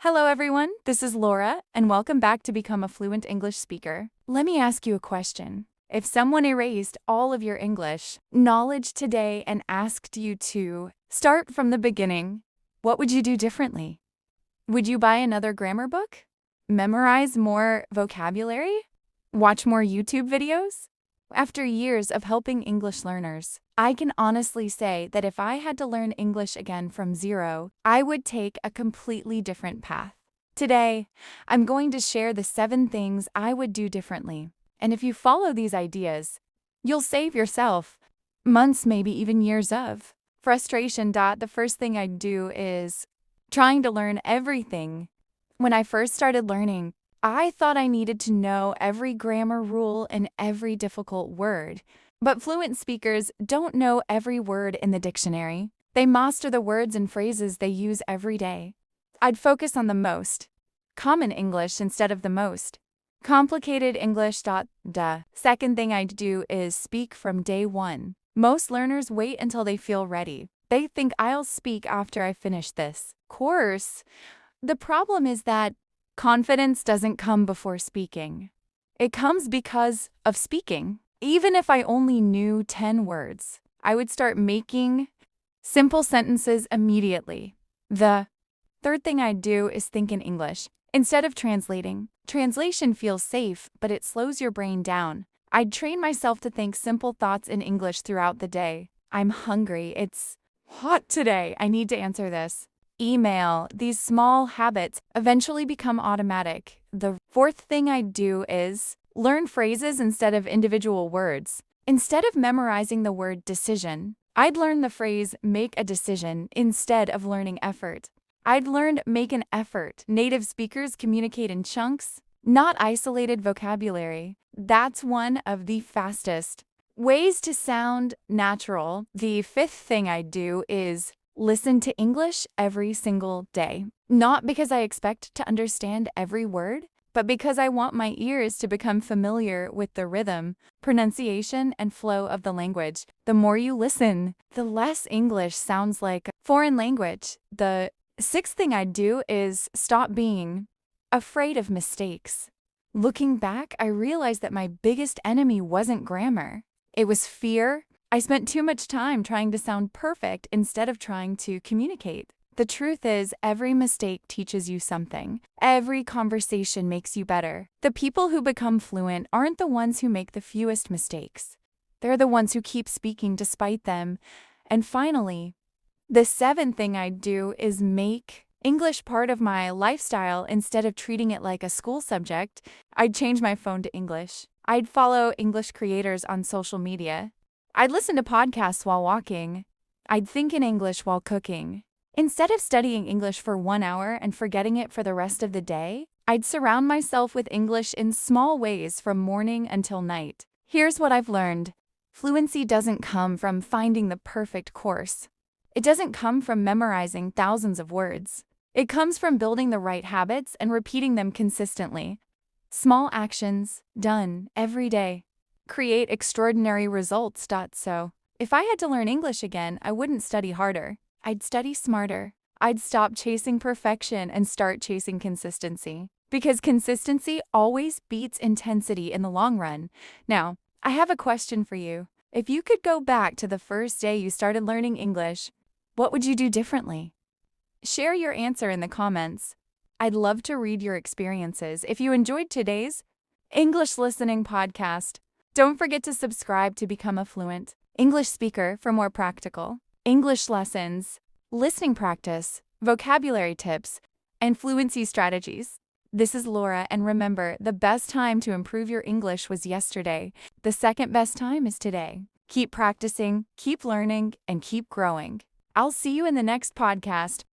Hello, everyone. This is Laura, and welcome back to Become a Fluent English Speaker. Let me ask you a question. If someone erased all of your English knowledge today and asked you to start from the beginning, what would you do differently? Would you buy another grammar book? Memorize more vocabulary? Watch more YouTube videos? After years of helping English learners, I can honestly say that if I had to learn English again from zero, I would take a completely different path. Today, I'm going to share the 7 things I would do differently. And if you follow these ideas, you'll save yourself months, maybe even years of frustration. The first thing I'd do is trying to learn everything. When I first started learning, I thought I needed to know every grammar rule and every difficult word. But fluent speakers don't know every word in the dictionary. They master the words and phrases they use every day. I'd focus on the most common English instead of the most complicated English. The second thing I'd do is speak from day one. Most learners wait until they feel ready. They think I'll speak after I finish this course. The problem is that confidence doesn't come before speaking. It comes because of speaking. Even if I only knew 10 words, I would start making simple sentences immediately. The third thing I'd do is think in English instead of translating. Translation feels safe, but it slows your brain down. I'd train myself to think simple thoughts in English throughout the day. I'm hungry. It's hot today. I need to answer this. Email. These small habits eventually become automatic. The fourth thing I'd do is learn phrases instead of individual words. Instead of memorizing the word decision, I'd learn the phrase make a decision instead of learning effort. I'd learned make an effort. Native speakers communicate in chunks, not isolated vocabulary. That's one of the fastest ways to sound natural. The fifth thing I'd do is listen to English every single day. Not because I expect to understand every word, but because I want my ears to become familiar with the rhythm, pronunciation, and flow of the language. The more you listen, the less English sounds like a foreign language. The sixth thing I'd do is stop being afraid of mistakes. Looking back, I realized that my biggest enemy wasn't grammar. It was fear. I spent too much time trying to sound perfect instead of trying to communicate. The truth is, every mistake teaches you something. Every conversation makes you better. The people who become fluent aren't the ones who make the fewest mistakes. They're the ones who keep speaking despite them. And finally, the seventh thing I'd do is make English part of my lifestyle instead of treating it like a school subject. I'd change my phone to English. I'd follow English creators on social media. I'd listen to podcasts while walking. I'd think in English while cooking. Instead of studying English for 1 hour and forgetting it for the rest of the day, I'd surround myself with English in small ways from morning until night. Here's what I've learned. Fluency doesn't come from finding the perfect course. It doesn't come from memorizing thousands of words. It comes from building the right habits and repeating them consistently. Small actions, done every day, create extraordinary results. So, if I had to learn English again, I wouldn't study harder. I'd study smarter. I'd stop chasing perfection and start chasing consistency. Because consistency always beats intensity in the long run. Now, I have a question for you. If you could go back to the first day you started learning English, what would you do differently? Share your answer in the comments. I'd love to read your experiences. If you enjoyed today's English listening podcast, don't forget to subscribe to become a fluent English speaker for more practical English lessons, listening practice, vocabulary tips, and fluency strategies. This is Laura, and remember, the best time to improve your English was yesterday. The second best time is today. Keep practicing, keep learning, and keep growing. I'll see you in the next podcast.